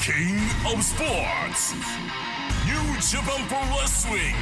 King of Sports, New Japan Pro Wrestling.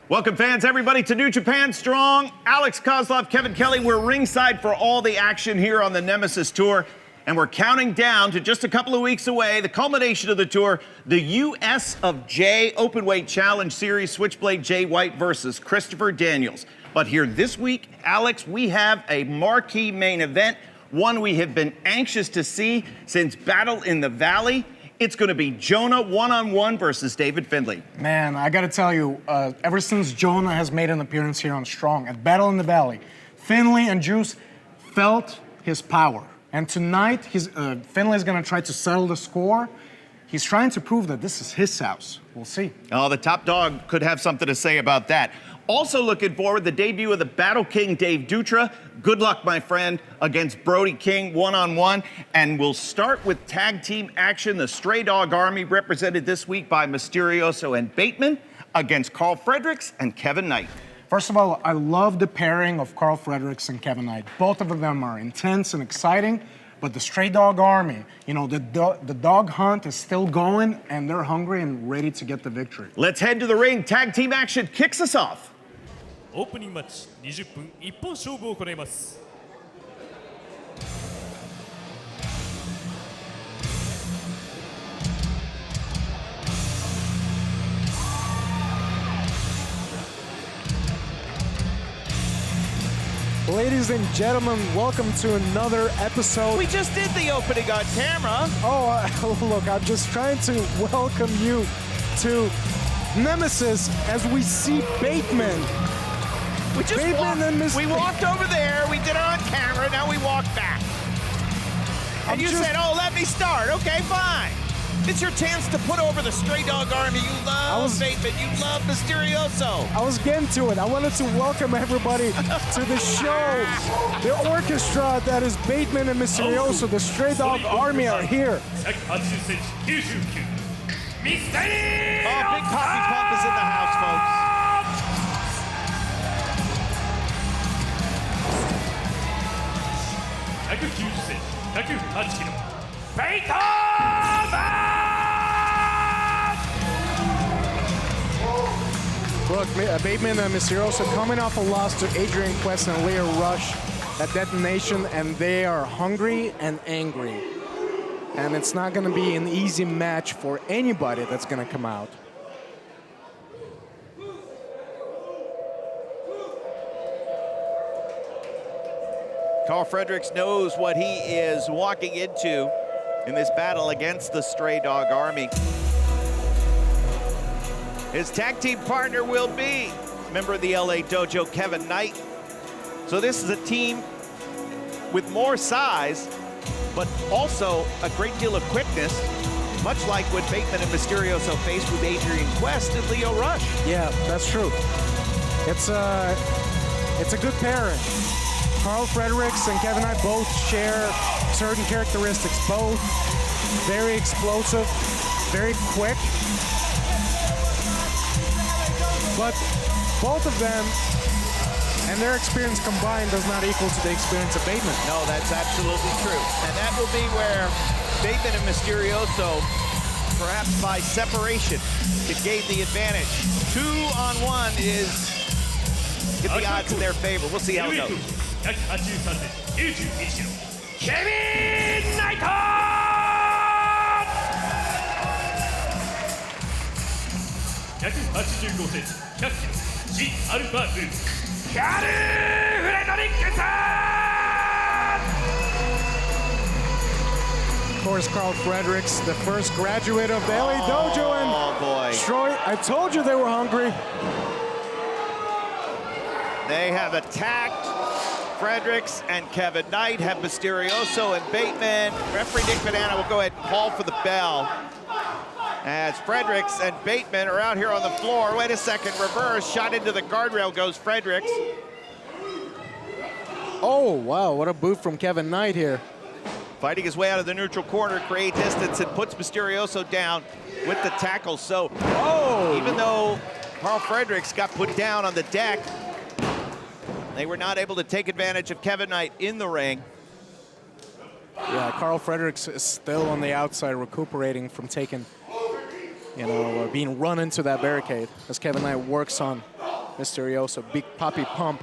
Welcome, fans, everybody, to New Japan Strong. Alex Kozlov, Kevin Kelly, we're ringside for all the action here on the Nemesis Tour, and we're counting down to just a couple of weeks away, the culmination of the tour, the US of J Openweight Challenge Series, Switchblade Jay White versus Christopher Daniels. But here this week, Alex, we have a marquee main event, one we have been anxious to see since Battle in the Valley. It's going to be Jonah one-on-one versus David Finlay. Man, I got to tell you, ever since Jonah has made an appearance here on Strong at Battle in the Valley, Finlay and Juice felt his power. And tonight, Finlay is going to try to settle the score. He's trying to prove that this is his house. We'll see. Oh, the top dog could have something to say about that. Also looking forward, the debut of the Battle King, Dave Dutra. Good luck, my friend, against Brody King one-on-one. And we'll start with tag team action. The Stray Dog Army, represented this week by Mysterioso and Bateman, against Carl Fredericks and Kevin Knight. First of all, I love the pairing of Carl Fredericks and Kevin Knight. Both of them are intense and exciting. But the Stray Dog Army, you know, the dog hunt is still going, and they're hungry and ready to get the victory. Let's head to the ring. Tag team action kicks us off. オープニングマッチ20分一本勝負を行います。 Ladies and gentlemen, welcome to another episode. We just did the opening on camera. Oh, look, I'm just trying to welcome you to Nemesis as we see Bateman. We just walked over there, we did it on camera, now we walk back. And you said, oh, let me start. Okay, fine. It's your chance to put over the Stray Dog Army. You love Bateman, you love Mysterioso. I was getting to it. I wanted to welcome everybody to the show. The orchestra that is Bateman and Mysterioso, the Stray Dog Army are here. Oh, Big Poppy Pump is in the house, folks. Look, Bateman and Mysterioso coming off a loss to Adrian Quest and Leo Rush at Detonation, and they are hungry and angry. And it's not going to be an easy match for anybody that's going to come out. Carl Fredericks knows what he is walking into in this battle against the Stray Dog Army. His tag team partner will be member of the LA Dojo, Kevin Knight. So this is a team with more size, but also a great deal of quickness, much like when Bateman and Mysterioso faced with Adrian Quest and Leo Rush. Yeah, that's true. It's a good pairing. Carl Fredericks and Kevin Knight both share certain characteristics, both very explosive, very quick. But both of them and their experience combined does not equal to the experience of Bateman. No, that's absolutely true. And that will be where Bateman and Mysterioso, perhaps by separation, could gain the advantage. 2-on-1 is get the odds in their favor. We'll see how it goes. ケビン・ナイト185センチ100キロ G アルファブルキャル・フレドリックさん Of course, Carl Fredericks, the first graduate of the LA Dojo, and boy. Troy, I told you they were hungry. They have attacked Fredericks and Kevin Knight, have Mysterioso and Bateman. Referee Nick Banana will go ahead and call for the bell. As Fredericks and Bateman are out here on the floor. Wait a second, reverse, shot into the guardrail goes Fredericks. Oh, wow, what a boot from Kevin Knight here. Fighting his way out of the neutral corner, create distance, and puts Mysterioso down with the tackle. So, even though Carl Fredericks got put down on the deck, they were not able to take advantage of Kevin Knight in the ring. Yeah, Carl Fredericks is still on the outside recuperating from taking, being run into that barricade as Kevin Knight works on Mysterioso. Big Poppy Pump.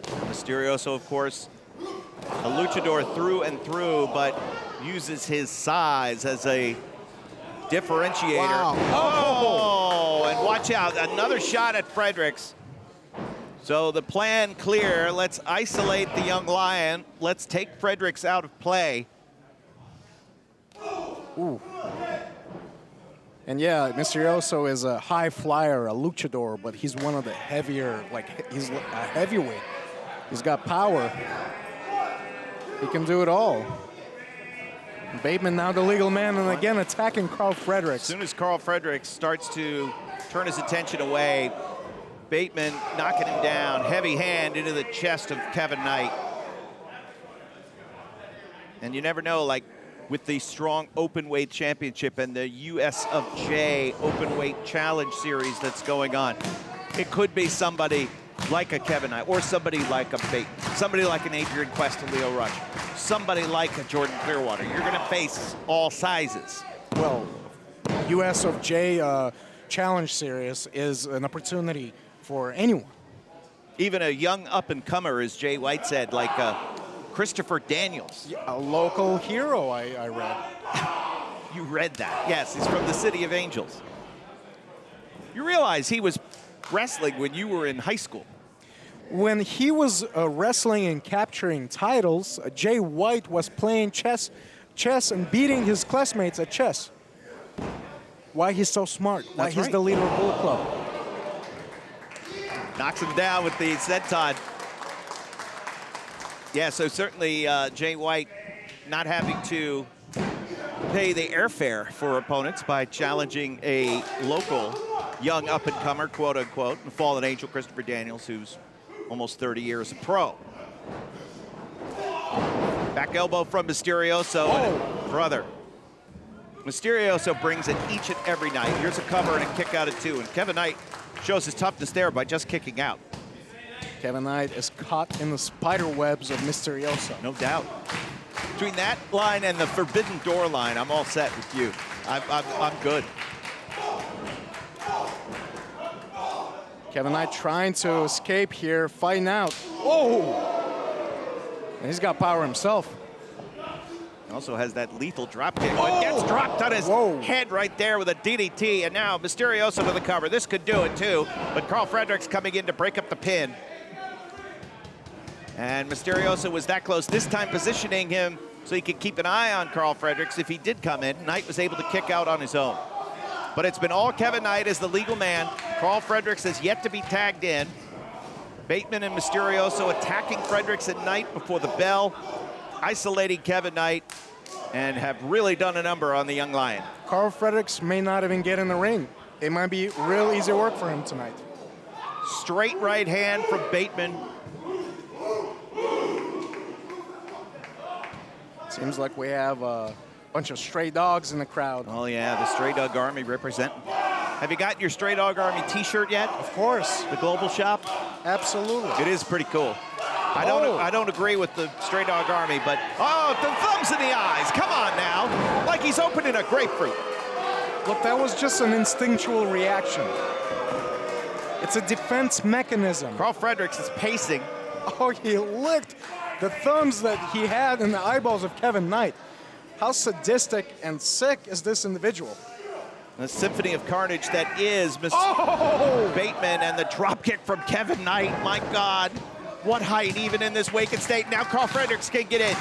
Mysterioso, of course, a luchador through and through, but uses his size as a differentiator. Wow. Oh, and watch out, another shot at Fredericks. So the plan clear, let's isolate the young lion. Let's take Fredericks out of play. Ooh. And yeah, Mysterioso is a high flyer, a luchador, but he's one of the heavier, he's a heavyweight. He's got power. He can do it all. Bateman now the legal man, and again attacking Carl Fredericks. As soon as Carl Fredericks starts to turn his attention away, Bateman knocking him down, heavy hand into the chest of Kevin Knight. And you never know, like with the strong open weight championship and the USFJ open weight challenge series that's going on, it could be somebody like a Kevin Knight, or somebody like a Bateman, somebody like an Adrian Quest and Leo Rush, somebody like a Jordan Clearwater. You're going to face all sizes. Well, USFJ Challenge Series is an opportunity for anyone. Even a young up-and-comer, as Jay White said, like Christopher Daniels. Yeah, a local hero, I read. You read that. Yes, he's from the City of Angels. You realize he was wrestling when you were in high school. When he was wrestling and capturing titles, Jay White was playing chess and beating his classmates at chess. Why he's so smart. Why That's he's right. the leader of Bullet Club. Knocks him down with the senton. Yeah, so certainly Jay White not having to pay the airfare for opponents by challenging a local young up-and-comer, quote-unquote, the fallen angel Christopher Daniels, who's almost 30 years a pro. Back elbow from Mysterioso. Oh. Brother. Mysterioso brings it each and every night. Here's a cover and a kick out at 2. And Kevin Knight shows his toughness there by just kicking out. Kevin Knight is caught in the spider webs of Mysterioso. No doubt. Between that line and the forbidden door line, I'm all set with you. I'm good. Kevin Knight trying to escape here, fighting out. Oh! And he's got power himself. Also has that lethal drop kick, but gets dropped on his head right there with a DDT, and now Mysterioso to the cover. This could do it too, but Carl Fredericks coming in to break up the pin. And Mysterioso was that close, this time positioning him so he could keep an eye on Carl Fredericks if he did come in. Knight was able to kick out on his own. But it's been all Kevin Knight as the legal man. Carl Fredericks has yet to be tagged in. Bateman and Mysterioso attacking Fredericks and Knight before the bell, isolating Kevin Knight, and have really done a number on the young lion. Carl Fredericks may not even get in the ring. It might be real easy work for him tonight. Straight right hand from Bateman. Seems like we have a bunch of stray dogs in the crowd. Oh yeah, the Stray Dog Army representing. Have you gotten your Stray Dog Army t-shirt yet? Of course. The global shop? Absolutely. It is pretty cool. I don't agree with the Stray Dog Army, but oh, the thumbs in the eyes. Come on now. Like he's opening a grapefruit. Look, that was just an instinctual reaction. It's a defense mechanism. Carl Fredericks is pacing. Oh, he licked the thumbs that he had in the eyeballs of Kevin Knight. How sadistic and sick is this individual? The symphony of carnage that is Mr. Bateman, and the dropkick from Kevin Knight. My God, what height even in this waking state. Now Carl Fredericks can get in.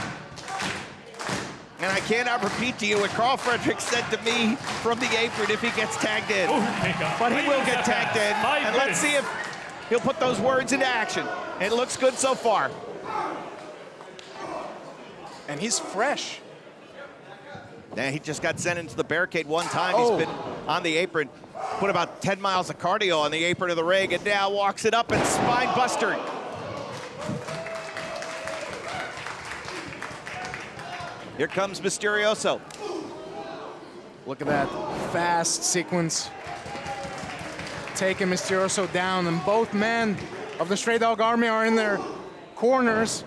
And I cannot repeat to you what Carl Fredericks said to me from the apron if he gets tagged in. But he will get tagged in. And let's see if he'll put those words into action. It looks good so far. And he's fresh. Yeah, he just got sent into the barricade one time. He's been on the apron, put about 10 miles of cardio on the apron of the ring, and now walks it up and spine buster. Here comes Mysterioso. Look at that fast sequence. Taking Mysterioso down, and both men of the Stray Dog Army are in their corners.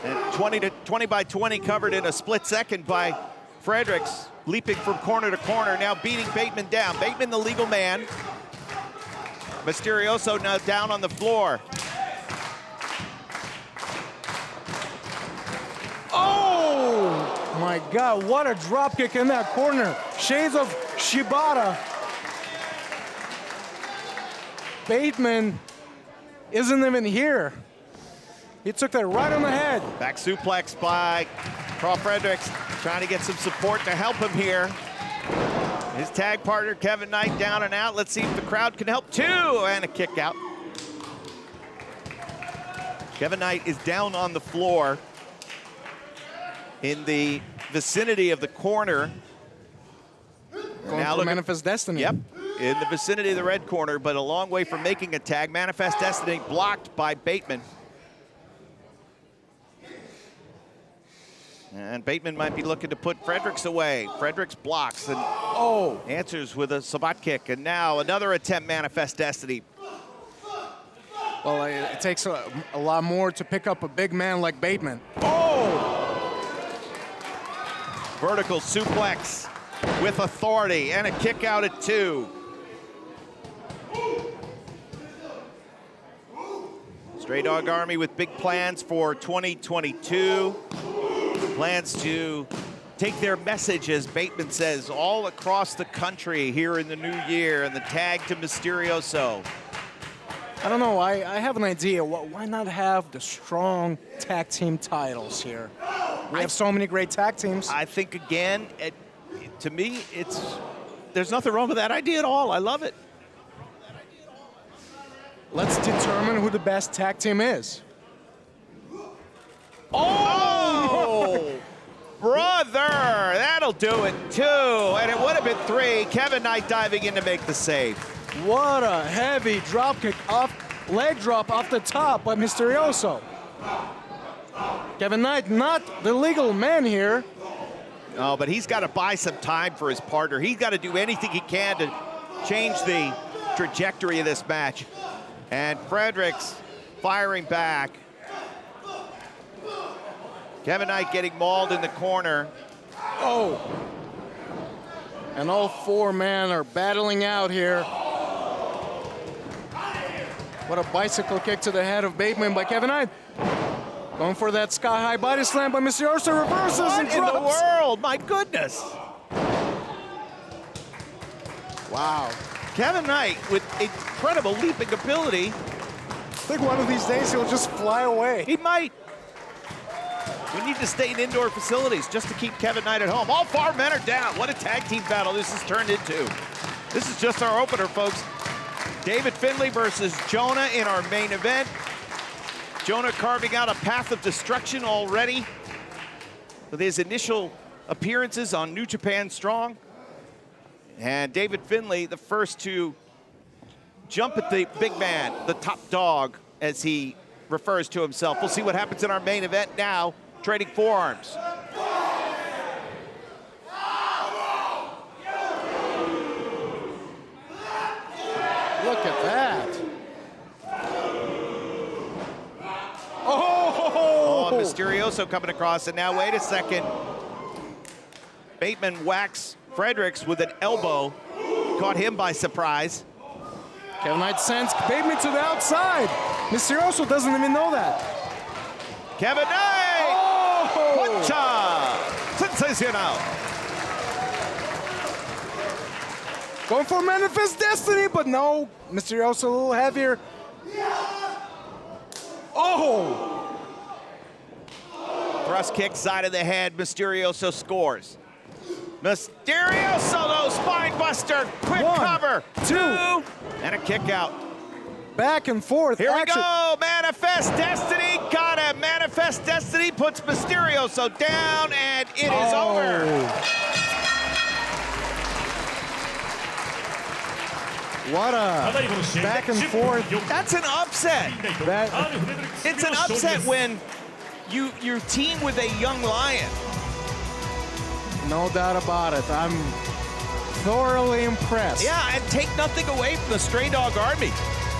And 20 by 20 covered in a split second by Fredericks, leaping from corner to corner, now beating Bateman down. Bateman, the legal man. Mysterioso now down on the floor. Oh my God, what a drop kick in that corner. Shades of Shibata. Bateman isn't even here. He took that right on the head. Back suplex by Carl Fredericks, trying to get some support to help him here. His tag partner, Kevin Knight, down and out. Let's see if the crowd can help too. And a kick out. Kevin Knight is down on the floor in the vicinity of the corner. Going for Manifest Destiny. Yep, in the vicinity of the red corner, but a long way from making a tag. Manifest Destiny blocked by Bateman. And Bateman might be looking to put Fredericks away. Fredericks blocks and answers with a Sabat kick. And now another attempt, Manifest Destiny. Well, it takes a lot more to pick up a big man like Bateman. Vertical suplex with authority and a kick out at 2. Stray Dog Army with big plans for 2022. Plans to take their message, as Bateman says, all across the country here in the new year, and the tag to Mysterioso. I don't know, I have an idea. Why not have the strong tag team titles here? We have so many great tag teams. I think, again, to me, there's nothing wrong with that idea at all. I love it. Let's determine who the best tag team is. Oh, brother, that'll do it, 2. And it would have been 3. Kevin Knight diving in to make the save. What a heavy drop kick leg drop off the top by Mysterioso. Kevin Knight, not the legal man here. Oh, but he's got to buy some time for his partner. He's got to do anything he can to change the trajectory of this match. And Fredericks firing back. Kevin Knight getting mauled in the corner. And all 4 men are battling out here. What a bicycle kick to the head of Bateman by Kevin Knight. Going for that sky-high body slam by Mysterioso, reverses and drops. What in the world? My goodness. Wow. Kevin Knight with incredible leaping ability. I think one of these days he'll just fly away. He might. We need to stay in indoor facilities just to keep Kevin Knight at home. All 4 men are down. What a tag team battle this has turned into. This is just our opener, folks. David Finlay versus Jonah in our main event. Jonah carving out a path of destruction already with his initial appearances on New Japan Strong. And David Finlay, the first to jump at the big man, the top dog, as he refers to himself. We'll see what happens in our main event now. Trading forearms. Look at that. Oh! Mysterioso coming across, and now wait a second. Bateman whacks Fredericks with an elbow. Caught him by surprise. Kevin Knight sends Bateman to the outside. Mysterioso doesn't even know that. Kevin Knight! Oh! Puncha! Sensational! Going for Manifest Destiny, but no. Mysterioso a little heavier. Oh! Thrust kick, side of the head. Mysterioso scores. Mysterioso, though, spine buster. Quick One, cover. 2. And a kick out. Back and forth. Here action. we go. Manifest Destiny. Got it. Manifest Destiny puts Mysterioso down, and it is over. What a back and forth. That's an upset. It's an upset when you team with a young lion. No doubt about it. I'm thoroughly impressed. Yeah, and take nothing away from the Stray Dog Army.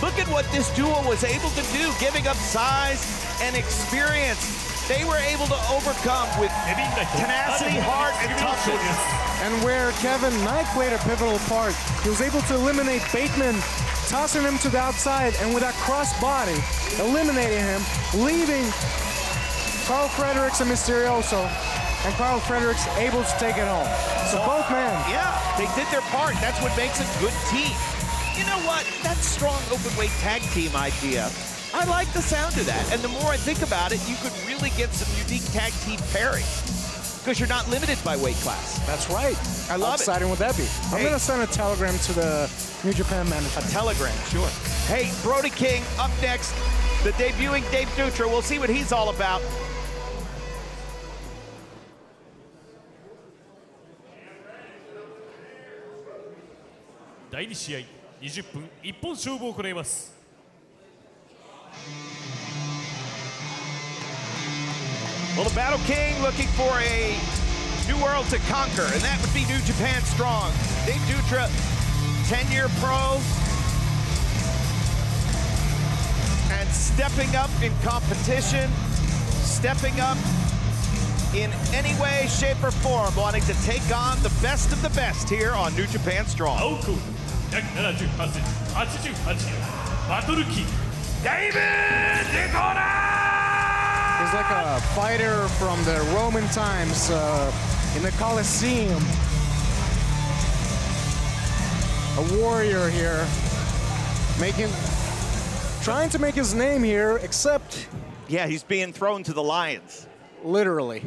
Look at what this duo was able to do, giving up size and experience. They were able to overcome with tenacity, heart, and toughness. And where Kevin Knight played a pivotal part, he was able to eliminate Bateman, tossing him to the outside, and with that cross body, eliminating him, leaving Carl Fredericks and Mysterioso, and Carl Fredericks able to take it home. So both men. Yeah, they did their part. That's what makes a good team. You know what? That strong open-weight tag team idea, I like the sound of that. And the more I think about it, you could really get some unique tag team pairing because you're not limited by weight class. That's right. I love it. How exciting would that be? I'm Hey. going to send a telegram to the New Japan management. A telegram, sure. Hey, Brody King up next. The debuting Dave Dutra. We'll see what he's all about.第2試合20分一本勝負を行います。 Well, the Battle King looking for a new world to conquer, and that would be New Japan Strong. Dave Dutra, 10-year pro, and stepping up in competition, stepping up in any way, shape, or form, wanting to take on the best of the best here on New Japan Strong. 青コーナー178センチ88キロバトルキングデイブ・デトナ He's like a fighter from the Roman times in the Colosseum. A warrior here, trying to make his name here, except Yeah, he's being thrown to the lions. literally.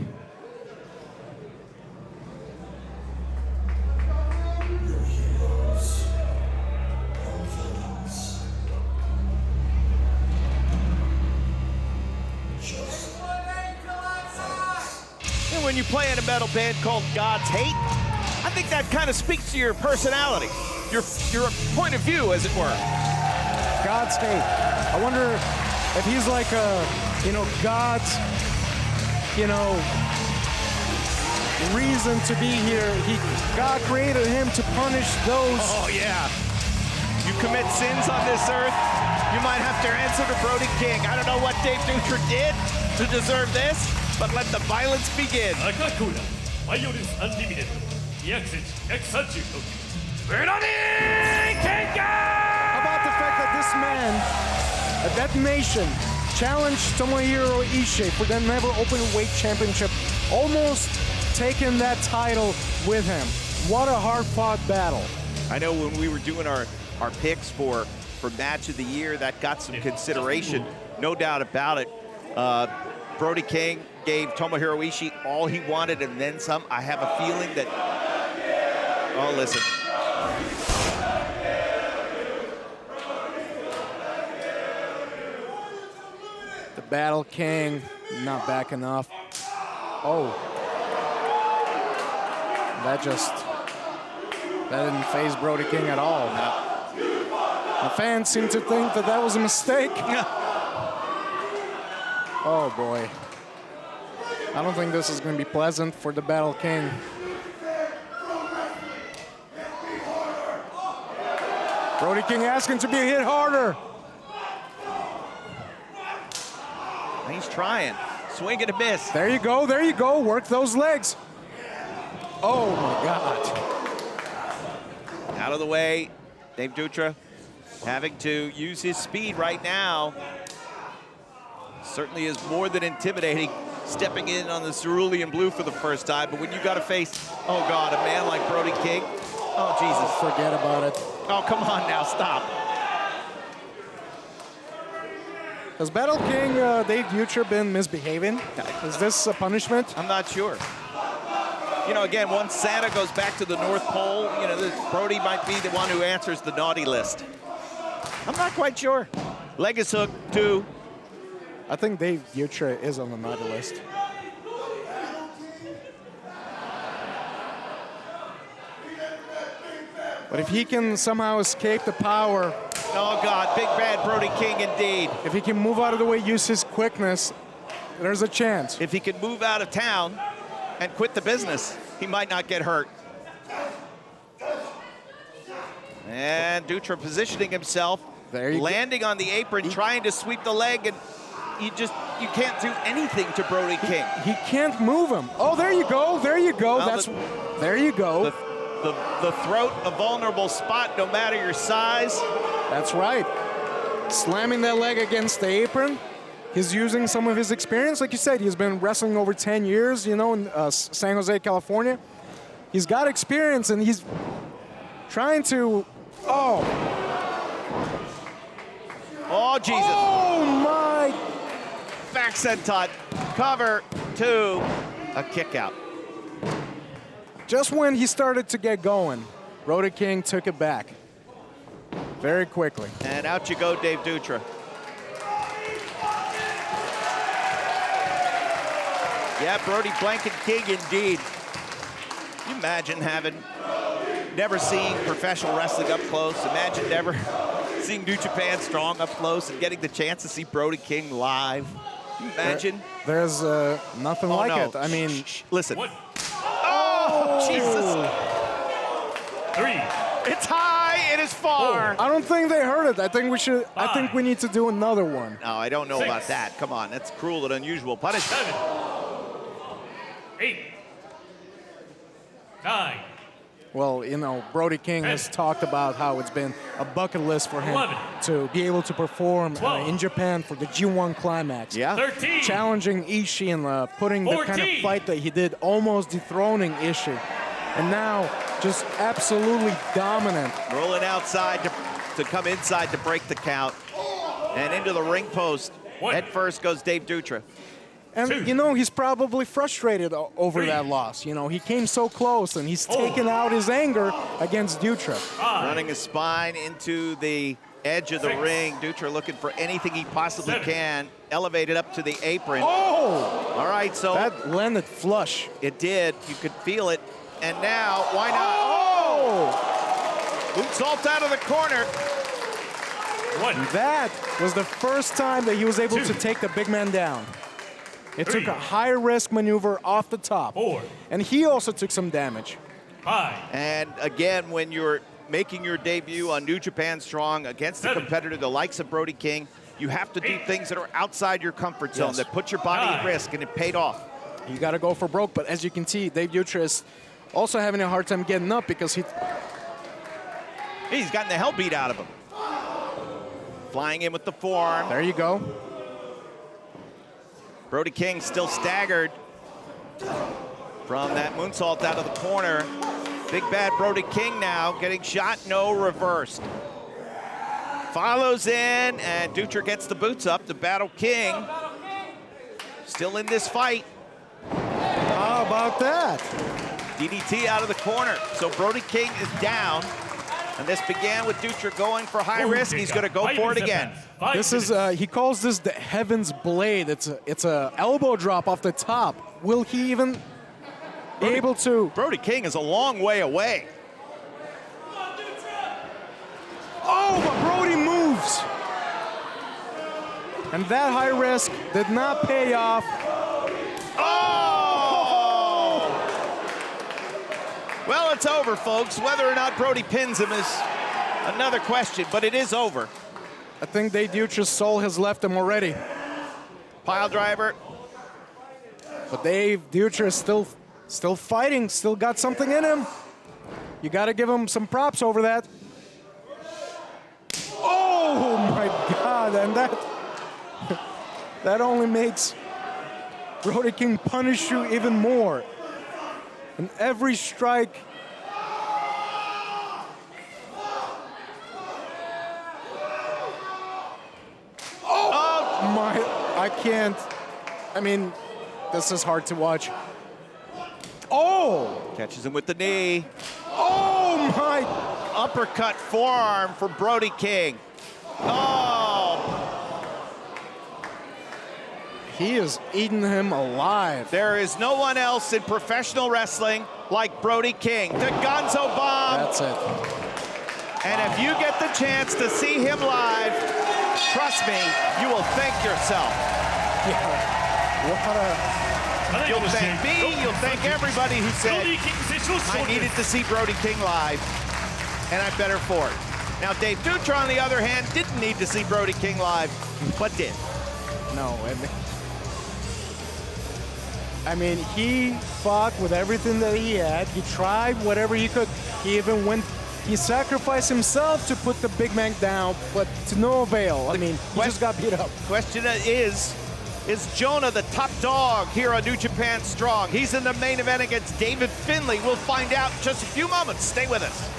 And when you play in a metal band called God's Hate, I think that kind of speaks to your personality, your point of view, as it were. God's hate. I wonder if he's like God's, reason to be here. God created him to punish those. Oh, yeah. You commit sins on this earth, you might have to answer to Brody King. I don't know what Dave Dutra did to deserve this, but let the violence begin. 赤コーナーバイオレンスアンリミテッド200センチ136キロブロディ・ケンガ How about the fact that this man, that nation, challenged Tomohiro Ishii for the never open weight championship, almost taking that title with him. What a hard-fought battle. I know when we were doing our picks for match of the year, that got some consideration, no doubt about it. Brody King gave Tomohiro Ishii all he wanted and then some. I have a feeling that, oh, listen. The Battle King, not back enough. Oh. That didn't phase Brody King at all. The fans seem to think that that was a mistake. Oh boy. I don't think this is going to be pleasant for the Battle King. Brody King asking to be hit harder. He's trying. Swing and a miss. There you go, there you go. Work those legs. Oh my God. Out of the way. Dave Dutra having to use his speed right now. Certainly is more than intimidating, stepping in on the cerulean blue for the first time. But when you got to face, oh God, a man like Brody King, oh Jesus. Forget about it. Oh, come on now, stop. Has Battle King Dave Dutra been misbehaving? Is this a punishment? I'm not sure. You know, again, once Santa goes back to the North Pole, you know, Brody might be the one who answers the naughty list. I'm not quite sure. Leg is hooked, 2. I think Dave Dutra is on the naughty list. But if he can somehow escape the power, Oh, God, big bad Brody King indeed. if he can move out of the way, use his quickness, there's a chance. If he can move out of town and quit the business, he might not get hurt. And Dutra positioning himself, There you go. landing on the apron, trying to sweep the leg, and you can't do anything to Brody King. He can't move him. Oh, there you go. There you go. Well, there you go. The throat, a vulnerable spot, no matter your size. That's right. Slamming that leg against the apron. He's using some of his experience. Like you said, he's been wrestling over 10 years, you know, in San Jose, California. He's got experience, and he's trying to... Oh, Jesus. oh my... Back senton. Cover 2. A kick out. Just when he started to get going, Brody King took it back very quickly. And out you go, Dave Dutra. Yeah, Brody blanket King indeed. Can you imagine never seeing professional wrestling up close? Imagine never seeing New Japan Strong up close and getting the chance to see Brody King live. Can you imagine? There's nothing like no. it. I mean, Listen. 1, Oh, Jesus. 3, It's high. It is far. I don't think they heard it. I think we should. I think we need to do another one. No, I don't know 6. about that. Come on. That's cruel and unusual punishment. 7, 8, 9, Well, you know, Brody King has talked about how it's been a bucket list for him 11. to be able to perform 12. in Japan for the G1 Climax. Yeah. 13, Challenging Ishii and putting the kind of 14. fight that he did, almost dethroning Ishii. And now, just absolutely dominant. Rolling outside to come inside to break the count. And into the ring post. One. Head first goes Dave Dutra. And, 2. you know, he's probably frustrated over 3. that loss. You know, he came so close, and he's 4. taken out his anger against Dutra. 5, Running his spine into the edge of the 6. ring. Dutra looking for anything he possibly 7. can. Elevated up to the apron. Oh! All right, so That landed flush. it did. You could feel it. And now, why not? Oh! Moonsault out of the corner. 1, That was the first time that he was able 2. to take the big man down. It 3. took a high-risk maneuver off the top. 4, And he also took some damage. 5, And again, when you're making your debut on New Japan Strong against a 7. competitor the likes of Brody King, you have to do 8. things that are outside your comfort zone, Yes. that put your body at 9. risk, and it paid off. You got to go for broke. But as you can see, Dave Dutra is also having a hard time getting up because He's gotten the hell beat out of him. Flying in with the forearm. There you go. Brody King still staggered from that moonsault out of the corner. Big bad Brody King now getting shot, no reversed. Follows in, and Dutra gets the boots up to Battle King. Still in this fight. How about that? DDT out of the corner. So Brody King is down. And this began with Dutra going for high risk. He's going to go for it again. This is, he calls this the Heaven's Blade. It's a elbow drop off the top. Will he even be able to? Brody King is a long way away. Oh, but Brody moves. And that high risk did not pay off. Well, it's over, folks. Whether or not Brody pins him is another question, but it is over. I think Dave Dutra's soul has left him already. Pile driver. But Dave Dutra is still fighting, still got something in him. You got to give him some props over that. Oh my God! And that only makes Brody King punish you even more. And every strike. Oh I can't. I mean, this is hard to watch. Oh! Catches him with the knee. Oh my! Uppercut forearm for Brody King. Oh! He is eating him alive. There is no one else in professional wrestling like Brody King. The Gonzo Bomb. That's it. And if you get the chance to see him live, trust me, you will thank yourself. Yeah. You'll thank me, you'll thank everybody who said, I needed to see Brody King live, and I'm better for it. Now, Dave Dutra, on the other hand, didn't need to see Brody King live, but did. No, I mean, he fought with everything that he had. He tried whatever he could. He even went, he sacrificed himself to put the big man down, but to no avail. I mean, he just got beat up. Question is Jonah the top dog here on New Japan Strong? He's in the main event against David Finlay. We'll find out in just a few moments. Stay with us.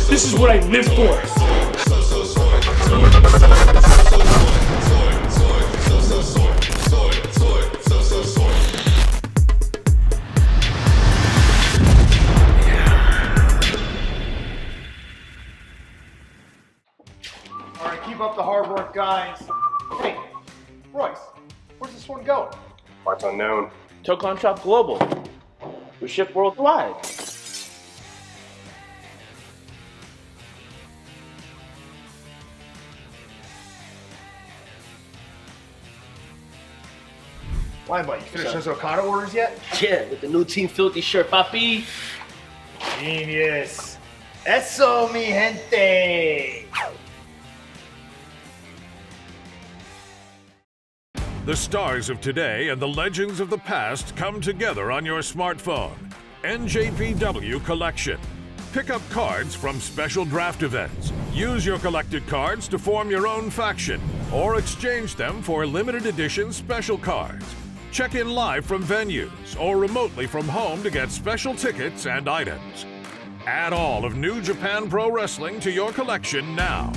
This is what I live for. All right, keep up the hard work, guys. Hey, Royce, where's this one going? Parts unknown. Tocon Shop Global. We ship worldwide. Limelight, you finished those Okada orders yet? Yeah, with the new Team Filthy shirt, papi. Genius. Eso, mi gente. The stars of today and the legends of the past come together on your smartphone. NJPW Collection. Pick up cards from special draft events. Use your collected cards to form your own faction or exchange them for limited edition special cards. Check in live from venues or remotely from home to get special tickets and items. Add all of New Japan Pro Wrestling to your collection now.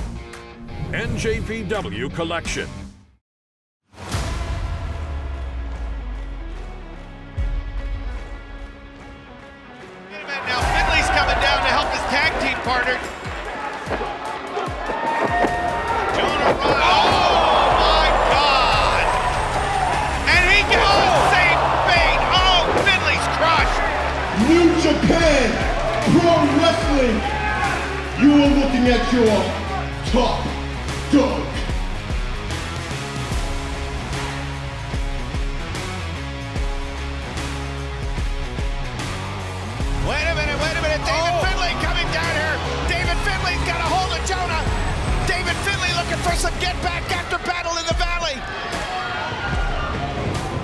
NJPW Collection. Now Finlay's coming down to help his tag team partner. Jonah, oh my God! And he gets the same fate. Oh, Finlay's crushed. New Japan Pro Wrestling. You are looking at your top dog. Wait a minute. David Finlay coming down here. David Finlay's got a hold of Jonah. David Finlay looking for some get back after battle in the valley.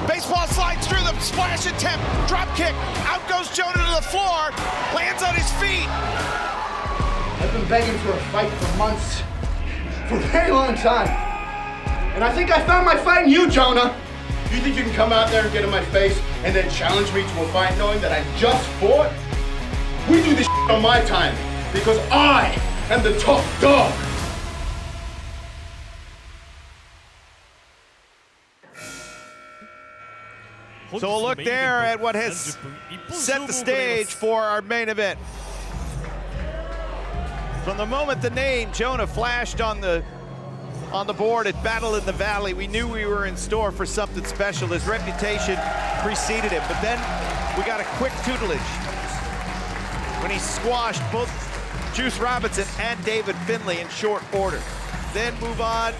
Baseball slides through the splash attempt. Drop kick. Out goes Jonah to the floor. Lands on his feet. I've been begging for a fight for months. For a very long time. And I think I found my fight in you, Jonah. You think you can come out there and get in my face and then challenge me to a fight knowing that I just fought? We do this shit on my time because I am the top dog. So we'll look there at what has set the stage for our main event. From the moment the name Jonah flashed on the board at Battle in the Valley, we knew we were in store for something special. His reputation preceded him, but then We got a quick tutelage when he squashed both Juice Robinson and David Finlay in short order. Then move on,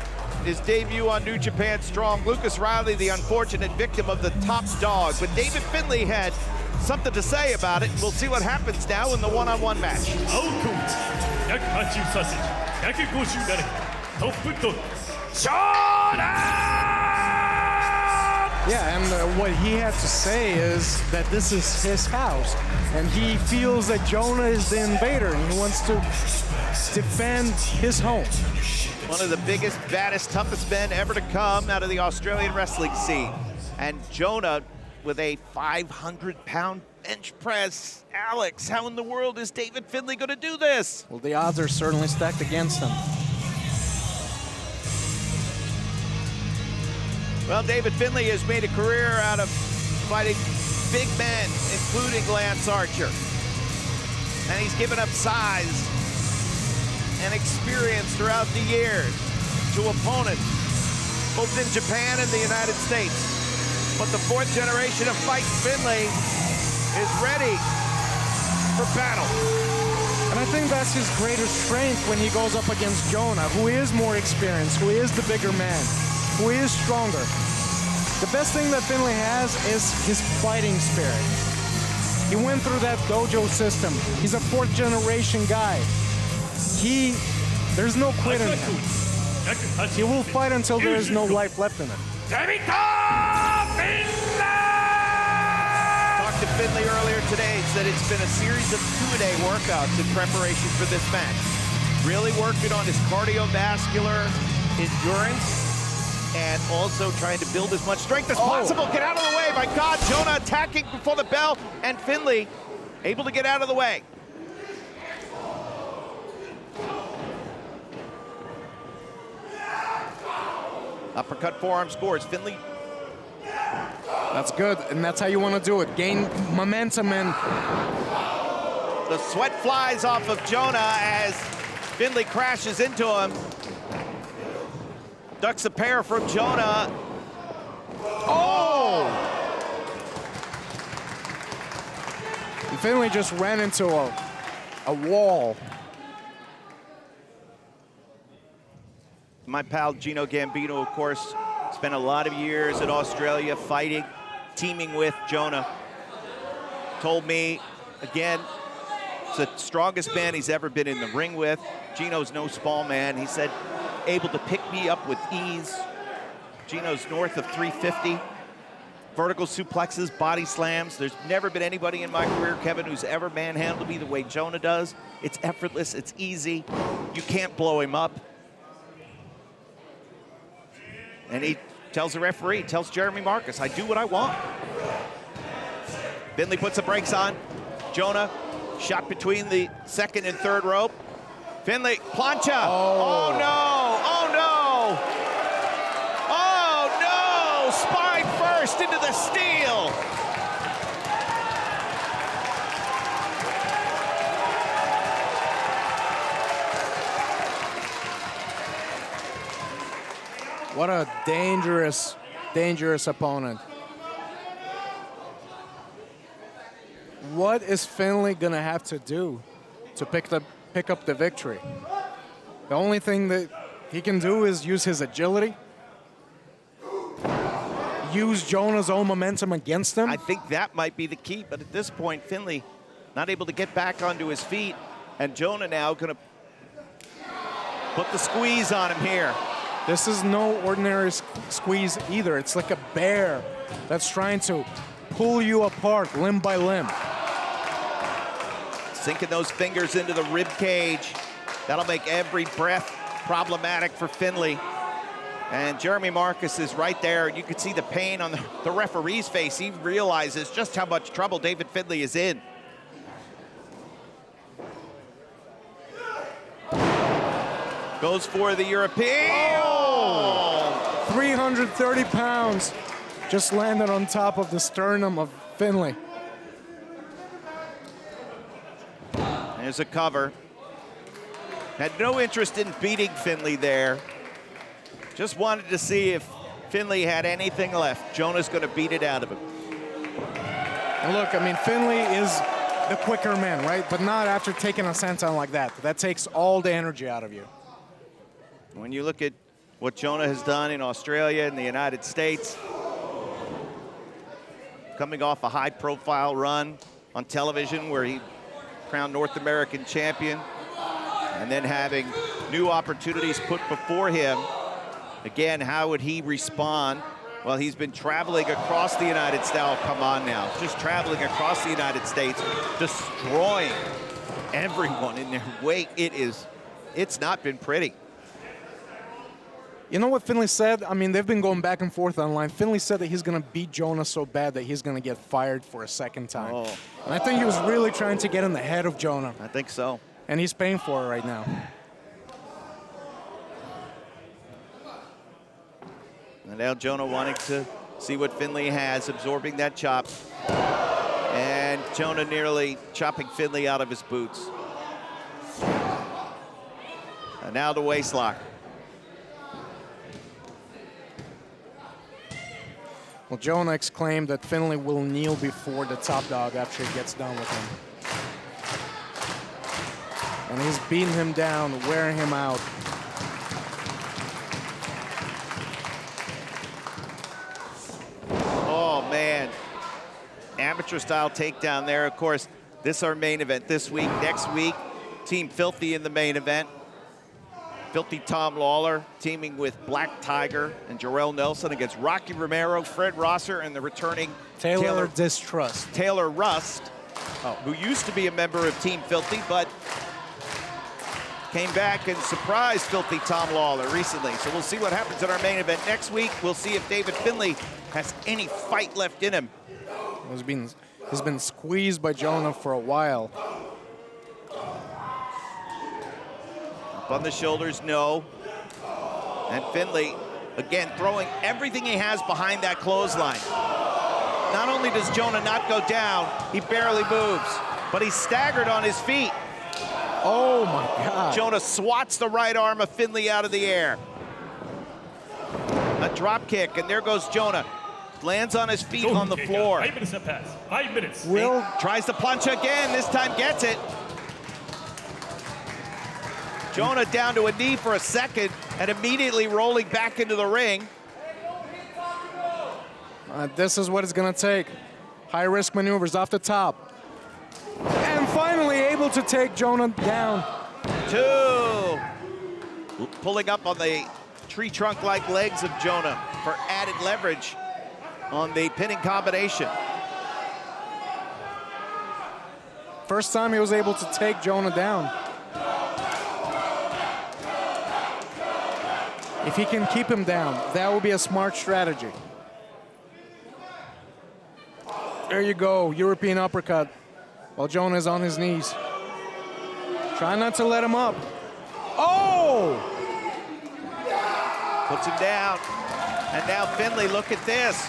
his debut on New Japan Strong. Lucas Riley, the unfortunate victim of the top dog, but David Finlay had something to say about it. We'll see what happens now in the one-on-one match. トップとJONAH! Yeah, and what he had to say is that this is his house, and he feels that JONAH is the invader, and he wants to defend his home. One of the biggest, baddest, toughest men ever to come out of the Australian wrestling scene. And JONAH with a 500-pound bench press. Alex, how in the world is David Finlay going to do this? Well, the odds are certainly stacked against him. Well, David Finlay has made a career out of fighting big men, including Lance Archer. And he's given up size and experience throughout the years to opponents, both in Japan and the United States. But the fourth generation of FITE Finlay is ready for battle. And I think that's his greatest strength when he goes up against JONAH, who is more experienced, who is the bigger man, who is stronger. The best thing that Finlay has is his fighting spirit. He went through that dojo system. He's a fourth generation guy. There's no quit in him. He will fight until there is no life left in him. Talked to Finlay earlier today, said it's been a series of two-a-day workouts in preparation for this match. Really working on his cardiovascular endurance and also trying to build as much strength as possible. Get out of the way. My God, JONAH attacking before the bell, and Finlay able to get out of the way. Uppercut forearm scores. Finlay. That's good, and that's how you want to do it. Gain momentum and... The sweat flies off of JONAH as Finlay crashes into him. Ducks a pair from JONAH. Oh! And Finlay just ran into a wall. My pal Gino Gambino, of course, spent a lot of years in Australia fighting, teaming with JONAH. Told me, again, it's the strongest man he's ever been in the ring with. Gino's no small man. He said, able to pick me up with ease. Gino's north of 350. Vertical suplexes, body slams. There's never been anybody in my career, Kevin, who's ever manhandled me the way JONAH does. It's effortless, it's easy. You can't blow him up. And he tells the referee, tells Jeremy Marcus, I do what I want. Finlay puts the brakes on. JONAH shot between the second and third rope. Finlay, plancha. Oh no, oh no. Oh no, spine first into the steel. What a dangerous, dangerous opponent. What is Finlay gonna have to do to pick up the victory? The only thing that he can do is use his agility, use JONAH's own momentum against him. I think that might be the key, but at this point, Finlay not able to get back onto his feet, and JONAH now gonna put the squeeze on him here. This is no ordinary squeeze either. It's like a bear that's trying to pull you apart limb by limb. Sinking those fingers into the rib cage. That'll make every breath problematic for Finlay. And Jeremy Marcus is right there, and you can see the pain on the referee's face. He realizes just how much trouble David Finlay is in. Goes for the European. Oh! 330 pounds just landed on top of the sternum of Finlay. There's a cover. Had no interest in beating Finlay there. Just wanted to see if Finlay had anything left. JONAH's gonna beat it out of him. And look, I mean, Finlay is the quicker man, right? But not after taking a senton like that. That takes all the energy out of you. When you look at what Jonah has done in Australia and the United States, coming off a high-profile run on television where he crowned North American champion, and then having new opportunities put before him, again, how would he respond? Well, he's been traveling across the United States. Oh, come on now. Just traveling across the United States, destroying everyone in their wake. It's not been pretty. You know what Finlay said? I mean, they've been going back and forth online. Finlay said that he's going to beat Jonah so bad that he's going to get fired for a second time. Oh. And I think he was really trying to get in the head of Jonah. I think so. And he's paying for it right now. And now Jonah wanting to see what Finlay has, absorbing that chop. And Jonah nearly chopping Finlay out of his boots. And now the waist lock. Well, Jonah exclaimed that Finlay will kneel before the top dog after he gets done with him. And he's beating him down, wearing him out. Oh, man. Amateur style takedown there. Of course, this is our main event this week. Next week, Team Filthy in the main event. Filthy Tom Lawler teaming with Black Tiger and Jarrell Nelson against Rocky Romero, Fred Rosser, and the returning Taylor Distrust. Taylor Rust, who used to be a member of Team Filthy, but came back and surprised Filthy Tom Lawler recently. So we'll see what happens in our main event next week. We'll see if David Finlay has any fight left in him. He's been squeezed by Jonah for a while. Up on the shoulders, no. And Finlay, again, throwing everything he has behind that clothesline. Not only does Jonah not go down, he barely moves, but he's staggered on his feet. Oh my God. Jonah swats the right arm of Finlay out of the air. A drop kick, and there goes Jonah. Lands on his feet on the floor. 5 minutes have passed. 5 minutes. Will Tries to punch again, this time gets it. Jonah down to a knee for a second and immediately rolling back into the ring. this is what it's going to take. High-risk maneuvers off the top. And finally able to take Jonah down. Two. Pulling up on the tree trunk-like legs of Jonah for added leverage on the pinning combination. First time he was able to take Jonah down. If he can keep him down, that will be a smart strategy. There you go, European uppercut, while Jonah is on his knees. Try not to let him up. Oh! Puts him down. And now Finlay, look at this.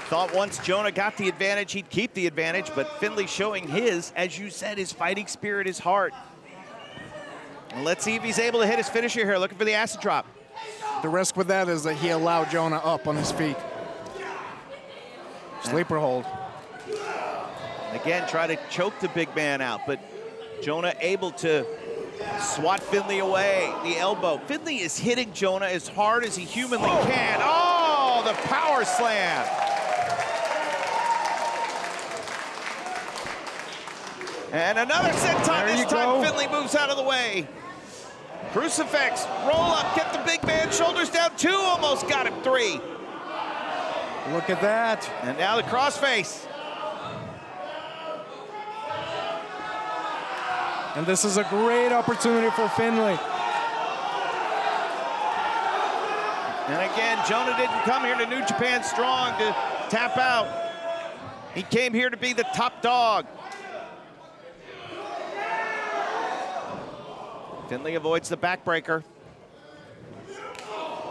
Thought once Jonah got the advantage, he'd keep the advantage, but Finlay showing his, as you said, his fighting spirit, his heart. And let's see if he's able to hit his finisher here, looking for the acid drop. The risk with that is that he allowed Jonah up on his feet. Sleeper hold. Again, try to choke the big man out, but Jonah able to swat Finlay away, the elbow. Finlay is hitting Jonah as hard as he humanly can. Oh, the power slam. And another senton, this time Finlay moves out of the way. Crucifix, roll up, get the big man, shoulders down, two, almost got him, three. Look at that. And now the crossface. And this is a great opportunity for Finlay. And again, Jonah didn't come here to New Japan Strong to tap out. He came here to be the top dog. Finlay avoids the backbreaker.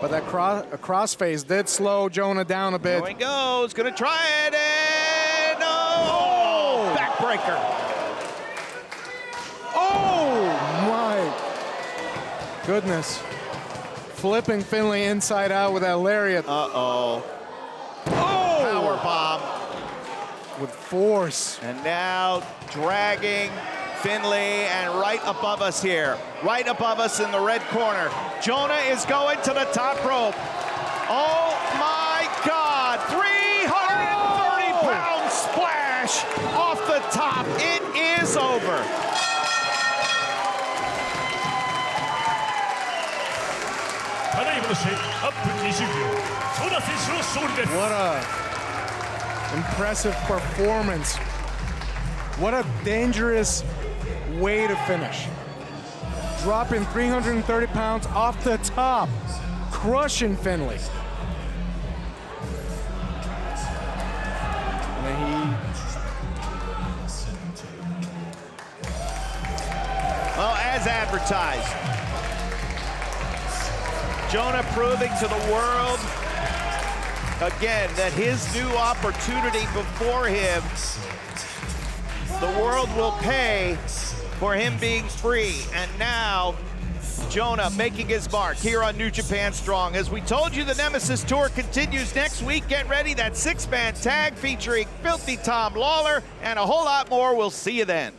But that crossface did slow Jonah down a bit. There he goes, gonna try it, and oh, backbreaker. Oh my goodness. Flipping Finlay inside out with that lariat. Uh-oh. Oh! bomb. With force. And now dragging Finlay, and right above us here, right above us in the red corner, Jonah is going to the top rope. Oh my God, 330-pound splash off the top. It is over. What a impressive performance. What a dangerous way to finish. Dropping 330 pounds off the top, crushing Finlay. And then well, as advertised, Jonah proving to the world again that his new opportunity before him, the world will pay for him being free. And now Jonah making his mark here on New Japan Strong. As we told you, the Nemesis Tour continues next week. Get ready, that 6-man tag featuring Filthy Tom Lawler and a whole lot more. We'll see you then.